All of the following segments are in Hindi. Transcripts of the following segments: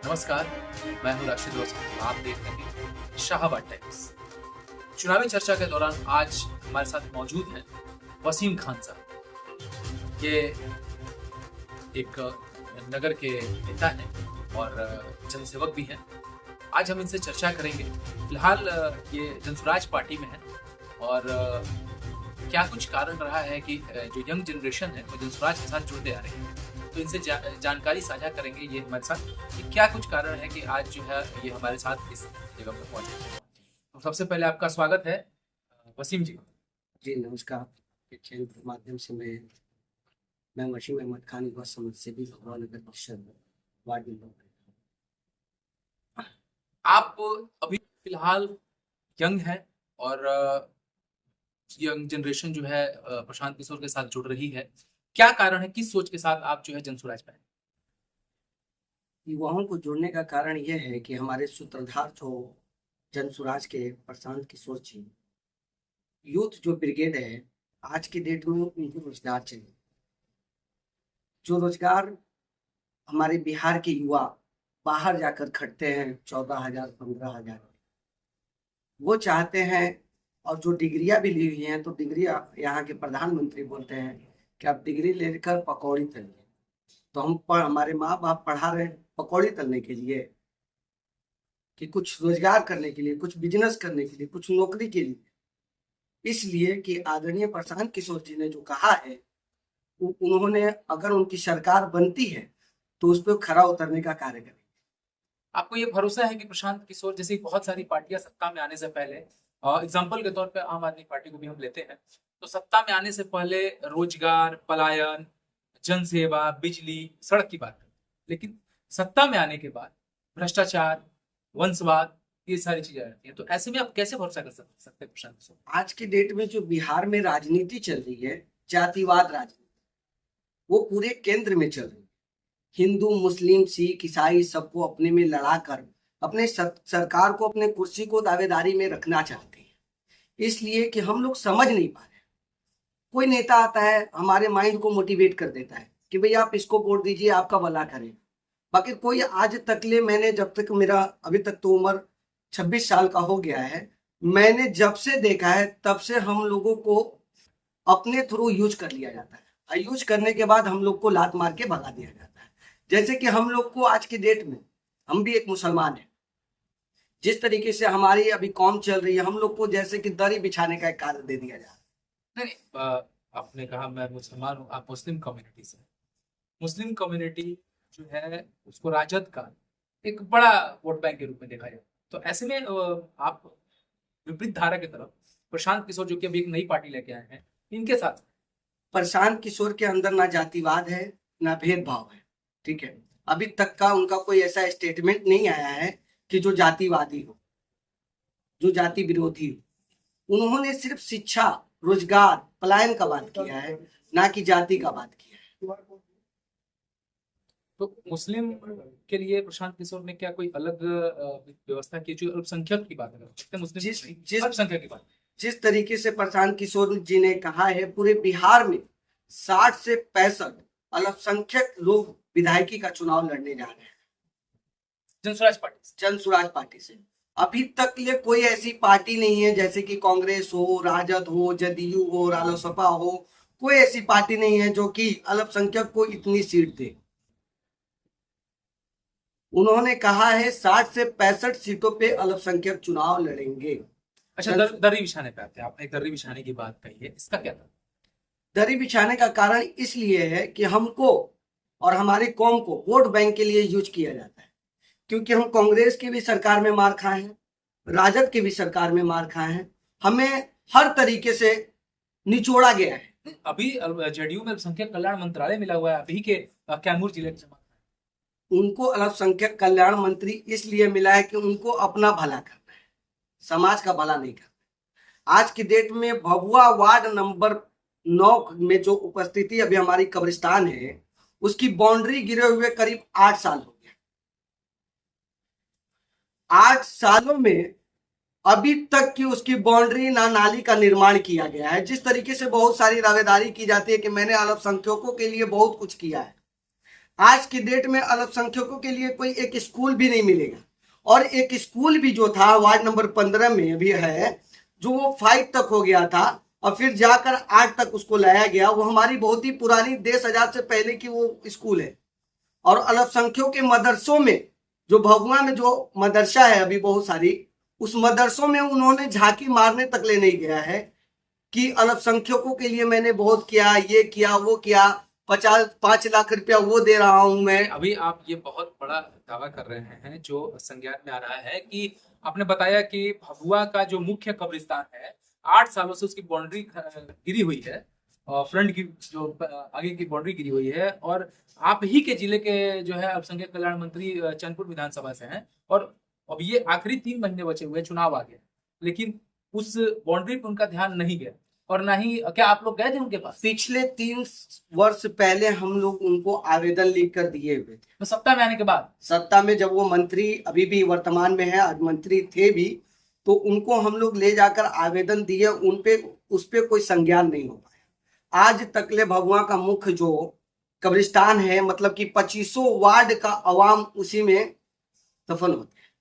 नमस्कार, मैं हूं राशिद रोशन। आप देख रहे हैं शाहबाद टाइम्स। चुनावी चर्चा के दौरान आज हमारे साथ मौजूद हैं वसीम खान साहब। ये एक नगर के नेता हैं और जनसेवक भी हैं। आज हम इनसे चर्चा करेंगे। फिलहाल ये जनसुराज पार्टी में हैं और क्या कुछ कारण रहा है कि जो यंग जनरेशन है वो जनसुराज के साथ जुड़ते आ रही है, तो इनसे जानकारी साझा करेंगे ये हमारे साथ कि क्या कुछ कारण है कि आज जो है ये हमारे साथ इस जगह पर पहुंचे। तो सबसे पहले आपका स्वागत है वसीम जी। जी नमस्कार। चैनल के माध्यम से मैं वसीम अहमद खान युवा समाज से भी भगवान नगर परिषद वार्ड नंबर। आप अभी फिलहाल यंग है और यंग जनरेशन जो है प्रशांत किशोर के साथ जुड़ रही है। क्या कारण है, किस सोच के साथ आप जो है जनसुराज पे? युवाओं को जोड़ने का कारण यह है कि हमारे सूत्रधार जो जनसुराज के प्रशांत किशोर जी, यूथ जो ब्रिगेड है, आज के डेट में उनको रोजगार चाहिए। जो रोजगार हमारे बिहार के युवा बाहर जाकर खटते हैं 14,000 15,000, वो चाहते हैं। और जो डिग्रियां भी ली हुई हैं, तो डिग्रियां यहाँ के प्रधानमंत्री बोलते हैं कि आप डिग्री लेकर पकौड़ी तलिए। तो हमारे माँ बाप पढ़ा रहे हैं पकौड़ी तलने के लिए, कि कुछ रोजगार करने के लिए, कुछ बिजनेस करने के लिए, कुछ नौकरी के लिए। इसलिए कि आदरणीय प्रशांत किशोर जी ने जो कहा है, उन्होंने अगर उनकी सरकार बनती है तो उस पर खरा उतरने का कार्य करें। आपको ये भरोसा है कि प्रशांत किशोर जैसी बहुत सारी पार्टियां सत्ता में आने से पहले, एग्जाम्पल के तौर पे आम आदमी पार्टी को भी हम लेते हैं, तो सत्ता में आने से पहले रोजगार, पलायन, जनसेवा, बिजली, सड़क की बात है, लेकिन सत्ता में आने के बाद भ्रष्टाचार, वंशवाद, ये सारी चीजें रहती हैं। तो ऐसे में आप कैसे भरोसा कर सकते हैं प्रशांत किशोर? आज के डेट में जो बिहार में राजनीति चल रही है, जातिवाद राजनीति, वो पूरे केंद्र में चल रही है। हिंदू, मुस्लिम, सिख, ईसाई सबको अपने में लड़ाकर अपने सरकार को, अपने कुर्सी को दावेदारी में रखना चाहते हैं। इसलिए कि हम लोग समझ नहीं पा रहे। कोई नेता आता है, हमारे माइंड को मोटिवेट कर देता है कि भाई आप इसको वोट दीजिए, आपका भला करेगा। बाकी कोई आज तक ले, मैंने जब तक मेरा अभी तक तो उम्र 26 साल का हो गया है, मैंने जब से देखा है तब से हम लोगों को अपने थ्रू यूज कर लिया जाता है। और यूज करने के बाद हम लोग को लात मार के भगा दिया जाता है। जैसे कि हम लोग को आज की डेट में, हम भी एक मुसलमान है, जिस तरीके से हमारी अभी कौम चल रही है, हम लोग को जैसे कि दरी बिछाने का एक कार्य दे दिया जा रहा है। नहीं, आपने कहा मैं मुसलमान हूँ, आप मुस्लिम कम्युनिटी से। मुस्लिम कम्युनिटी जो है उसको राजद का एक बड़ा वोट बैंक के रूप में देखा जाए, तो ऐसे में आप विपरीत धारा की तरफ प्रशांत किशोर जो कि अभी एक नई पार्टी लेके आए हैं, इनके साथ। प्रशांत किशोर के अंदर ना जातिवाद है, ना भेदभाव है। ठीक है, अभी तक का उनका कोई ऐसा स्टेटमेंट नहीं आया है कि जो जातिवादी हो, जो जाति विरोधी हो। उन्होंने सिर्फ शिक्षा, रोजगार, पलायन का बात किया है, ना कि जाति का बात किया है। तो मुस्लिम के लिए प्रशांत किशोर ने क्या कोई अलग व्यवस्था की? जो अल्पसंख्यक की बात है, मुस्लिम अल्पसंख्यक की बात, जिस तरीके से प्रशांत किशोर जी ने कहा है, पूरे बिहार में 60 से 65 अल्पसंख्यक लोग विधायकी का चुनाव लड़ने जा रहे हैं जनसुराज पार्टी से। अभी तक ये कोई ऐसी पार्टी नहीं है, जैसे कि कांग्रेस हो, राजद हो, जदयू हो, रालोसपा हो, कोई ऐसी पार्टी नहीं है जो कि अल्पसंख्यक को इतनी सीट दे। उन्होंने कहा है 60 से 65 सीटों पे अल्पसंख्यक चुनाव लड़ेंगे। अच्छा, दर्री बिछाने पे आते हैं। आपने दर्री बिछाने की बात कही है, इसका क्या था? दरी बिछाने का कारण इसलिए है कि हमको और हमारी कौम को वोट बैंक के लिए यूज किया जाता है। क्योंकि हम कांग्रेस की भी सरकार में मार खाए हैं, राजद की भी सरकार में मार खाए हैं, हमें हर तरीके से निचोड़ा गया है। अभी जेडीयू में अल्पसंख्यक कल्याण मंत्रालय मिला हुआ है अभी के कैमूर जिले के। उनको अल्पसंख्यक कल्याण मंत्री इसलिए मिला है कि उनको अपना भला करना है, समाज का भला नहीं करना। आज की डेट में भभुआ वार्ड नंबर 9 में जो उपस्थिति अभी हमारी कब्रिस्तान है, उसकी बाउंड्री गिरे हुए करीब 8 साल हो गया। 8 सालों में अभी तक की उसकी बाउंड्री ना नाली का निर्माण किया गया है। जिस तरीके से बहुत सारी दावेदारी की जाती है कि मैंने अल्पसंख्यकों के लिए बहुत कुछ किया है, आज की डेट में अल्पसंख्यकों के लिए कोई एक स्कूल भी नहीं मिलेगा। और एक स्कूल भी जो था वार्ड नंबर 15 में भी है, जो वो 5 तक हो गया था और फिर जाकर 8 तक उसको लाया गया। वो हमारी बहुत ही पुरानी देश आजाद से पहले की वो स्कूल है। और अल्पसंख्यकों के मदरसों में, जो भभुआ में जो मदरसा है अभी बहुत सारी, उस मदरसों में उन्होंने झांकी मारने तक ले नहीं गया है कि अल्पसंख्यकों के लिए मैंने बहुत किया, ये किया, वो किया, 5 लाख रुपया वो दे रहा हूं मैं। अभी आप ये बहुत बड़ा दावा कर रहे हैं जो संज्ञान में आ रहा है कि आपने बताया कि भभुआ का जो मुख्य कब्रिस्तान है 8 सालों से उसकी बाउंड्री गिरी हुई है, और फ्रंट की जो आगे की बाउंड्री गिरी हुई है, और आप ही के जिले के जो है अल्पसंख्यक कल्याण मंत्री चैनपुर विधानसभा से हैं, और अब ये आखिरी 3 महीने बचे हुए, चुनाव आ गया, लेकिन उस बाउंड्री पर उनका ध्यान नहीं गया। और ना ही क्या आप लोग गए थे उनके पास? पिछले 3 वर्ष पहले हम लोग उनको आवेदन लिख कर दिए हुए थे। तो सत्ता में आने के बाद, सत्ता में जब वो मंत्री अभी भी वर्तमान में है, आज मंत्री थे भी, तो उनको हम लोग ले जाकर आवेदन दिए, उन पे उस पे कोई संज्ञान नहीं हो पाया। आज तकले भभुआ का मुख्य जो कब्रिस्तान है, मतलब कि 2500 वार्ड का अवाम उसी में दफन होते हैं,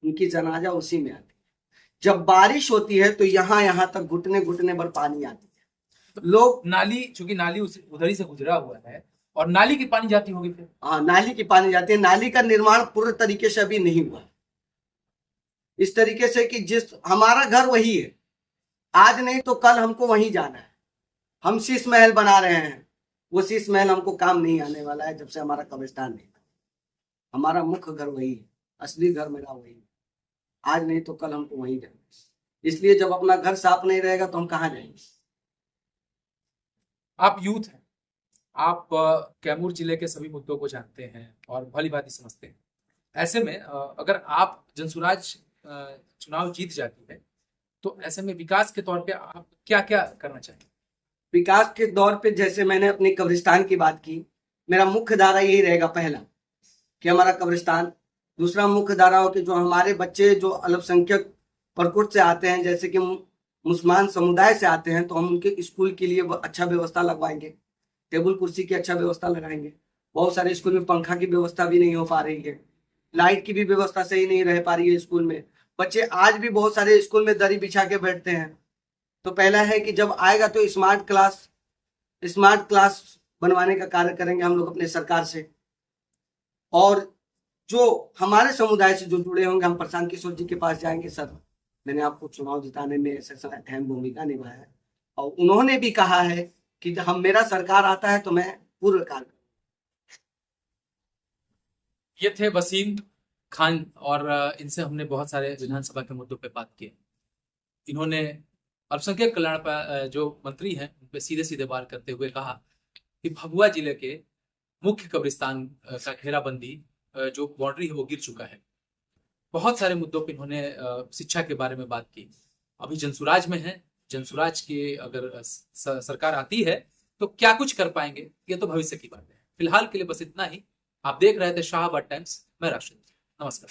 उनकी जनाजा उसी में आती है। जब बारिश होती है तो यहाँ तक घुटने घुटने भर पानी आती है। लोग नाली, चूंकि नाली उधर ही से गुजरा हुआ है और नाली की पानी जाती होगी फिर। हाँ, नाली की पानी जाती है। नाली का निर्माण पूर्ण तरीके से अभी नहीं हुआ, इस तरीके से कि जिस हमारा घर वही है, आज नहीं तो कल हमको वहीं जाना है। हम शीश महल बना रहे हैं, वो शीश महल हमको काम नहीं आने वाला है जब से हमारा कब्रिस्तान नहीं। हमारा मुख्य घर वही है, असली घर मेरा वही है। आज नहीं तो कल हमको वहीं जाना है। इसलिए जब अपना घर साफ नहीं रहेगा तो हम कहाँ जाएंगे। आप यूथ हैं, आप कैमूर जिले के सभी मुद्दों को जानते हैं और भली भांति समझते हैं। ऐसे में अगर आप जनसुराज चुनाव जीत जाती है तो ऐसे में विकास के तौर पे आप क्या क्या करना चाहेंगे? विकास के दौर पे जैसे मैंने अपने कब्रिस्तान की बात की, मेरा मुख्य धारा यही रहेगा, पहला कि हमारा कब्रिस्तान। दूसरा मुख्य धारा हो कि जो हमारे बच्चे जो अल्पसंख्यक प्रकोष्ठ से आते हैं, जैसे कि मुसलमान समुदाय से आते हैं, तो हम उनके स्कूल के लिए अच्छा व्यवस्था लगवाएंगे, टेबल कुर्सी की अच्छा व्यवस्था लगाएंगे। बहुत सारे स्कूल में पंखा की व्यवस्था भी नहीं हो पा रही है, लाइट की भी व्यवस्था सही नहीं रह पा रही है स्कूल में। बच्चे आज भी बहुत सारे स्कूल में दरी बिछा के बैठते हैं। तो पहला है कि जब आएगा तो स्मार्ट क्लास बनवाने का कार्य करेंगे हम लोग अपने सरकार से। और जो हमारे समुदाय से जो जुड़े होंगे, हम प्रशांत किशोर जी के पास जाएंगे, सर मैंने आपको चुनाव जिताने में ऐसे अहम भूमिका निभाया है, और उन्होंने भी कहा है कि हम मेरा सरकार आता है तो मैं पूर्ण कार्य। ये थे वसीम खान, और इनसे हमने बहुत सारे विधानसभा के मुद्दों पे बात की। इन्होंने अल्पसंख्यक कल्याण पर जो मंत्री हैं उन पे सीधे सीधे वार करते हुए कहा कि भभुआ जिले के मुख्य कब्रिस्तान का घेराबंदी जो बाउंड्री है वो गिर चुका है। बहुत सारे मुद्दों पे इन्होंने शिक्षा के बारे में बात की। अभी जनसुराज में है, जनसुराज की अगर सरकार आती है तो क्या कुछ कर पाएंगे, ये तो भविष्य की बात है। फिलहाल के लिए बस इतना ही। आप देख रहे थे शाहबाद टाइम्स, मैं राशिद। नमस्कार।